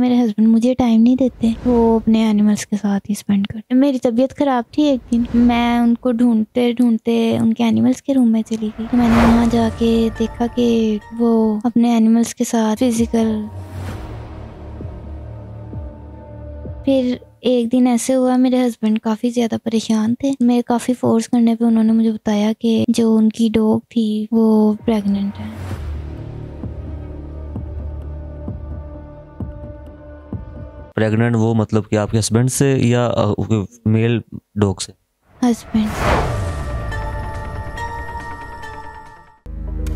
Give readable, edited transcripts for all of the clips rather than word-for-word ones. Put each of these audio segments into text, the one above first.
मेरे हस्बैंड मुझे टाइम नहीं देते, वो अपने एनिमल्स के साथ ही स्पेंड करते। मेरी तबीयत ख़राब थी एक दिन, मैं उनको ढूंढते ढूंढते उनके एनिमल्स के रूम में चली गई। तो मैंने वहाँ जाके देखा कि वो अपने एनिमल्स के साथ फिजिकल। फिर एक दिन ऐसे हुआ, मेरे हस्बैंड काफ़ी ज़्यादा परेशान थे। मेरे काफ़ी फोर्स करने पे उन्होंने मुझे बताया कि जो उनकी डॉग थी वो प्रेग्नेंट है। प्रेग्नेंट वो मतलब कि आपके हस्बैंड से या मेल डॉग से? हस्बैंड।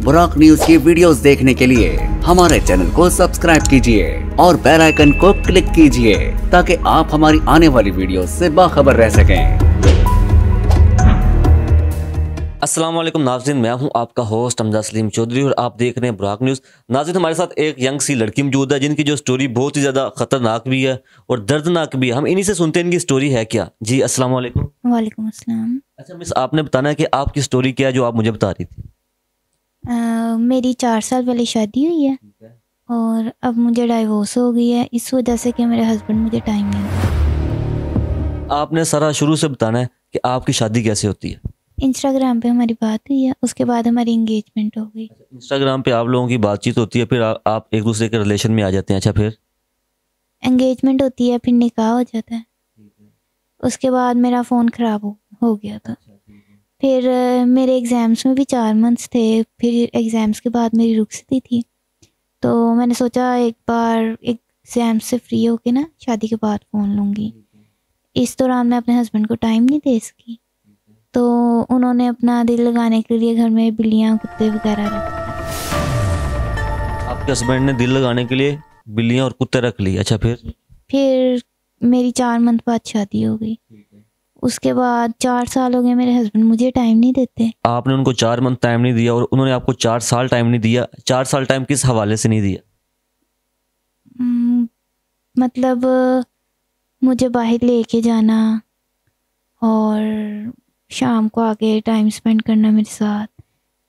बुराक न्यूज की वीडियोस देखने के लिए हमारे चैनल को सब्सक्राइब कीजिए और बेल आइकन को क्लिक कीजिए ताकि आप हमारी आने वाली वीडियोस से बाखबर रह सकें। अस्सलाम वालेकुम नाज़रीन, मैं हूं आपका होस्ट हमजा सलीम चौधरी और आप देख रहे हैं बुराक न्यूज़। नाज़रीन, हमारे साथ एक यंग सी लड़की मौजूद है जिनकी जो स्टोरी बहुत ही ज़्यादा ख़तरनाक भी है और दर्दनाक भी है। हम इन्हीं से सुनते हैं इनकी स्टोरी है क्या। जी अस्सलाम वालेकुम। वालेकुम अस्सलाम। अच्छा मिस, आपने बताना है कि आपकी स्टोरी क्या है जो आप मुझे बता रही थी। मेरी 4 साल पहले शादी हुई है और अब मुझे डाइवोर्स हो गई है इस वजह से कि मेरे हस्बैंड मुझे टाइम नहीं देते। आपने सारा शुरू से बताना है कि आपकी शादी कैसे होती है। इंस्टाग्राम पे हमारी बात हुई है, उसके बाद हमारी एंगेजमेंट हो गई। इंस्टाग्राम पे आप लोगों की बातचीत होती है, फिर आप एक दूसरे के रिलेशन में आ जाते हैं। अच्छा, फिर एंगेजमेंट होती है, फिर निकाह हो जाता है। उसके बाद मेरा फ़ोन ख़राब हो गया था। फिर मेरे एग्ज़ाम्स में भी 4 मंथ्स थे। फिर एग्ज़ाम्स के बाद मेरी रुखसती थी, तो मैंने सोचा एक बार एग्ज़ाम से फ्री होके ना शादी के बाद फ़ोन लूँगी। इस दौरान मैं अपने हस्बैंड को टाइम नहीं दे सकी, तो उन्होंने अपना दिल लगाने के लिए घर में बिल्लियाँ कुत्ते वगैरह रख दिए। आपके हस्बैंड ने दिल लगाने के लिए बिल्लियां और कुत्ते रख ली। अच्छा, फिर मेरी 4 मंथ बाद शादी हो गई। उसके बाद 4 साल हो गए, मेरे हस्बैंड मुझे टाइम नहीं देते। आपने उनको 4 मंथ टाइम नहीं दिया और उन्होंने आपको 4 साल टाइम नहीं दिया। 4 साल टाइम किस हवाले से नहीं दिया? मतलब मुझे बाहर लेके जाना और शाम को आके टाइम स्पेंड करना मेरे साथ,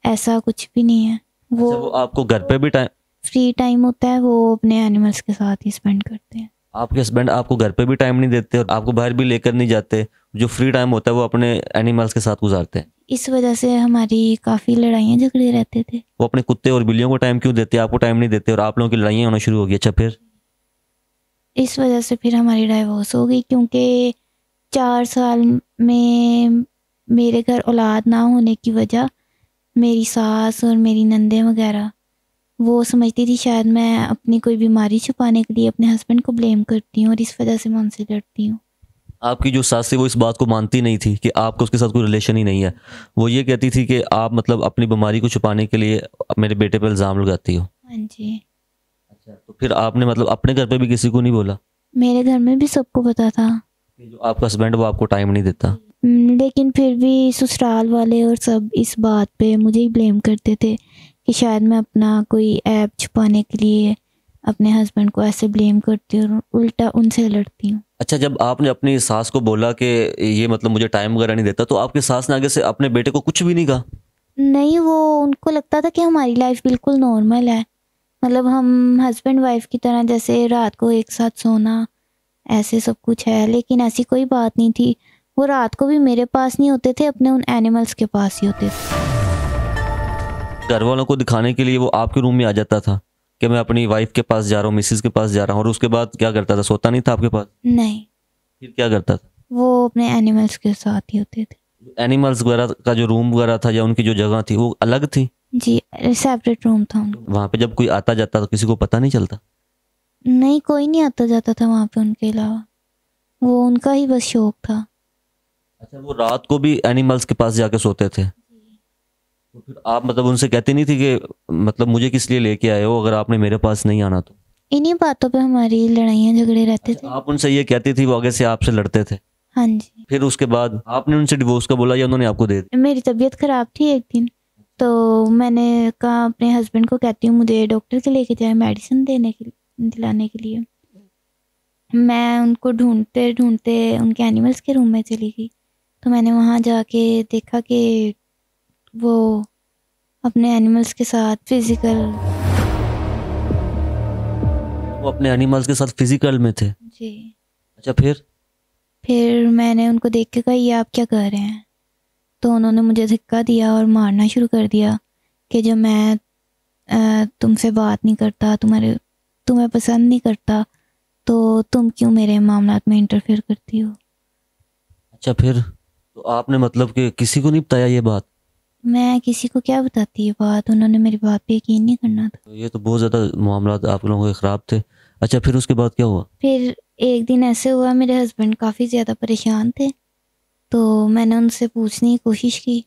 ऐसा कुछ भी नहीं है। अच्छा, वो आपको घर पे भी टाइम, फ्री टाइम होता है वो अपने एनिमल्स के साथ ही स्पेंड करते हैं। आपके हस्बैंड आपको घर पे भी टाइम नहीं देते और आपको बाहर भी लेकर नहीं जाते। जो फ्री टाइम होता है वो अपने एनिमल्स के साथ गुजारते हैं। इस वजह से हमारी काफ़ी लड़ाइयाँ झगड़े रहते थे। वो अपने कुत्ते और बिल्लियों को टाइम क्यों देते, आपको टाइम नहीं देते और आप लोगों की लड़ाइयाँ होना शुरू हो गई। अच्छा, फिर इस वजह से फिर हमारी डाइवोर्स हो गई, क्योंकि 4 साल में मेरे घर औलाद ना होने की वजह मेरी सास और मेरी नंदें वगैरह वो समझती थी शायद मैं अपनी कोई बीमारी छुपाने के लिए अपने हस्बैंड को ब्लेम करती हूँ और इस वजह से मैं उनसे लड़ती हूँ। आपकी जो सास थी वो इस बात को मानती नहीं थी कि आपको उसके साथ कोई रिलेशन ही नहीं है। वो ये कहती थी कि आप मतलब अपनी बीमारी को छुपाने के लिए मेरे बेटे पर इल्ज़ाम लगाती हो। हाँ जी। अच्छा, तो फिर आपने मतलब अपने घर पे भी किसी को नहीं बोला? मेरे घर में भी सबको पता था कि जो आपका हस्बैंड वो आपको टाइम नहीं देता। लेकिन फिर भी ससुराल वाले और सब इस बात पे मुझे ही ब्लेम करते थे कि शायद मैं अपना कोई ऐप छुपाने के लिए अपने हस्बैंड को ऐसे ब्लेम करती हूँ और उल्टा उनसे लड़ती हूँ। अच्छा, जब आपने अपनी सास को बोला कि ये मतलब मुझे टाइम वगैरह नहीं देता, तो आपकी सास ने आगे से अपने बेटे को कुछ भी नहीं कहा? नहीं, वो उनको लगता था कि हमारी लाइफ बिल्कुल नॉर्मल है, मतलब हम हस्बैंड वाइफ की तरह जैसे रात को एक साथ सोना, ऐसे सब कुछ है। लेकिन ऐसी कोई बात नहीं थी। वो रात को भी मेरे पास नहीं होते थे, अपने उन एनिमल्स के पास ही होते थे। घर वालों को दिखाने के लिए वो आपके रूम में आ जाता था कि मैं अपनी वाइफ के पास जा रहा हूँ, मिसिस के पास जा रहा हूँ, और उसके बाद क्या करता था? सोता नहीं था आपके पास? नहीं, फिर क्या करता था? वो अपने एनिमल्स के साथ ही होते थे। एनिमल्स वगैरह का जो रूम वगैरह था या उनकी जो जगह थी वो अलग थी? जी, सेपरेट रूम था उनका। वहां पे जब कोई आता जाता तो किसी को पता नहीं चलता? नहीं, कोई नहीं आता जाता था वहाँ पे उनके अलावा, वो उनका ही बस शौक था। अच्छा, वो रात को भी एनिमल्स के पास जाके सोते थे? तो फिर आप मतलब उनसे कहती नहीं थी कि मतलब मुझे किस लिए लेके आए हो अगर आपने मेरे पास नहीं आना तो? इन्हीं बातों पे हमारी लड़ाइयाँ झगड़े रहते अच्छा, थे। आप उनसे ये कहती थी, वो आगे से आपसे लड़ते थे? हाँ जी। फिर उसके बाद आपने उनसे डिवोर्स का बोला या उन्होंने आपको दे दिया? मेरी तबीयत ख़राब थी एक दिन, तो मैंने कहा अपने हस्बैंड को, कहती हूँ मुझे डॉक्टर के लेके जाए मेडिसिन दिलाने के लिए। मैं उनको ढूंढते ढूंढते उनके एनिमल्स के रूम में चली गई, तो मैंने वहाँ जाके देखा कि वो अपने एनिमल्स के साथ फिजिकल। वो अपने एनिमल्स के साथ फिजिकल में थे? जी। अच्छा, फिर मैंने उनको देख के कहा ये आप क्या कर रहे हैं, तो उन्होंने मुझे धक्का दिया और मारना शुरू कर दिया कि जो मैं तुमसे बात नहीं करता, तुम्हें पसंद नहीं करता, तो तुम क्यों मेरे मामलात में इंटरफेयर करती हो। अच्छा, फिर तो आपने मतलब कि किसी को नहीं बताया ये बात? मैं किसी को क्या बताती ये बात, उन्होंने मेरी बात पे यकीन नहीं करना था। तो ये तो बहुत ज़्यादा मामला आप लोगों के ख़राब थे। अच्छा, फिर उसके बाद क्या हुआ? फिर एक दिन ऐसे हुआ, मेरे हस्बैंड काफ़ी ज़्यादा परेशान थे, तो मैंने उनसे पूछने की कोशिश की।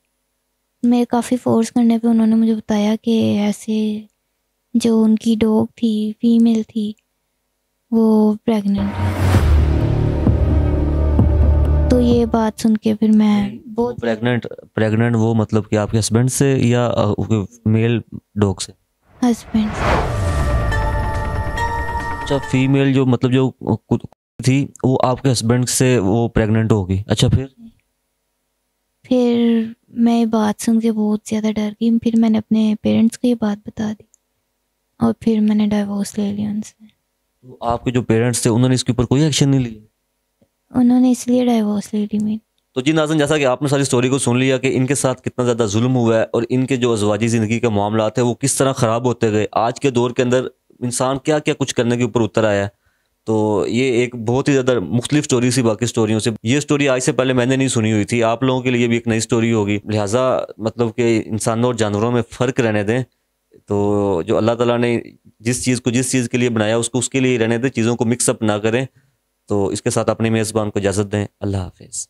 मेरे काफ़ी फोर्स करने पे उन्होंने मुझे बताया कि ऐसे जो उनकी डॉग थी, फीमेल थी, वो प्रेग्नेंट है। तो ये बात सुन के फिर मैं बहुत प्रेग्नेंट वो मतलब कि आपके हस्बैंड से या मेल डॉग से? हस्बैंड। अच्छा, फीमेल जो मतलब जो थी वो आपके हस्बैंड से वो प्रेग्नेंट होगी। अच्छा, फिर मैं ये बात सुन के बहुत ज़्यादा डर गई। फिर मैंने अपने पेरेंट्स को ये बात बता दी और फिर मैंने डाइवोर्स ले लिया उनसे। तो आपके जो पेरेंट्स थे उन्होंने इसके ऊपर कोई एक्शन नहीं लिया? उन्होंने इसलिए डाइवोर्स ले ली मेरी। तो जी नाज़रीन, जैसा कि आपने सारी स्टोरी को सुन लिया कि इनके साथ कितना ज़्यादा जुल्म हुआ है और इनके जो अज़वाजी ज़िंदगी के मामला है वो किस तरह ख़राब होते गए। आज के दौर के अंदर इंसान क्या क्या कुछ करने के ऊपर उतर आया है। तो ये एक बहुत ही ज़्यादा मुख्तलिफ स्टोरी सी बाकी स्टोरियों से। ये स्टोरी आज से पहले मैंने नहीं सुनी हुई थी, आप लोगों के लिए भी एक नई स्टोरी होगी। लिहाजा मतलब कि इंसानों और जानवरों में फ़र्क रहने दें। तो जो अल्लाह ताला ने जिस चीज़ के लिए बनाया उसको उसके लिए रहने दें, चीज़ों को मिक्सअप ना करें। तो इसके साथ अपने मेज़बान को इजाज़त दें। अल्लाह हाफ़िज़।